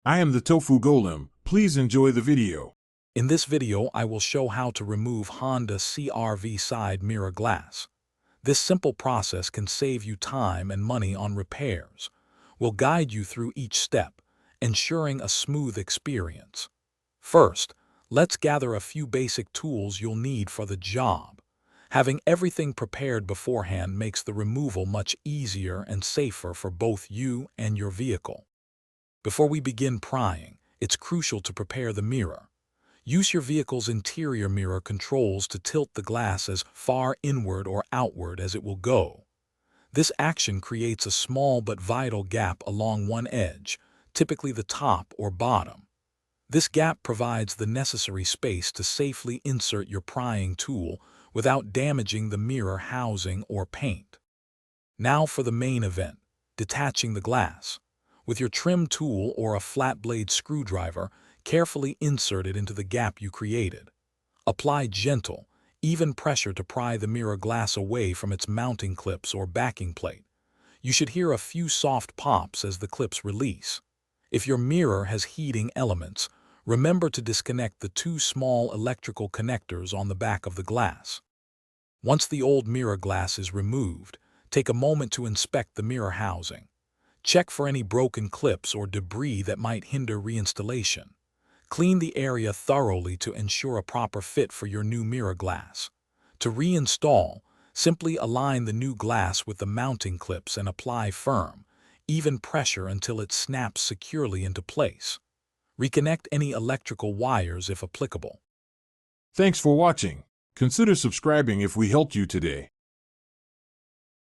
I am the Tofu Golem. Please enjoy the video. In this video, I will show how to remove Honda CRV side mirror glass. This simple process can save you time and money on repairs. We'll guide you through each step, ensuring a smooth experience. First, let's gather a few basic tools you'll need for the job. Having everything prepared beforehand makes the removal much easier and safer for both you and your vehicle. Before we begin prying, it's crucial to prepare the mirror. Use your vehicle's interior mirror controls to tilt the glass as far inward or outward as it will go. This action creates a small but vital gap along one edge, typically the top or bottom. This gap provides the necessary space to safely insert your prying tool without damaging the mirror housing or paint. Now for the main event, detaching the glass. With your trim tool or a flat blade screwdriver, carefully insert it into the gap you created. Apply gentle, even pressure to pry the mirror glass away from its mounting clips or backing plate. You should hear a few soft pops as the clips release. If your mirror has heating elements, remember to disconnect the two small electrical connectors on the back of the glass. Once the old mirror glass is removed, take a moment to inspect the mirror housing. Check for any broken clips or debris that might hinder reinstallation. Clean the area thoroughly to ensure a proper fit for your new mirror glass. To reinstall, simply align the new glass with the mounting clips and apply firm, even pressure until it snaps securely into place. Reconnect any electrical wires if applicable. Thanks for watching. Consider subscribing if we helped you today.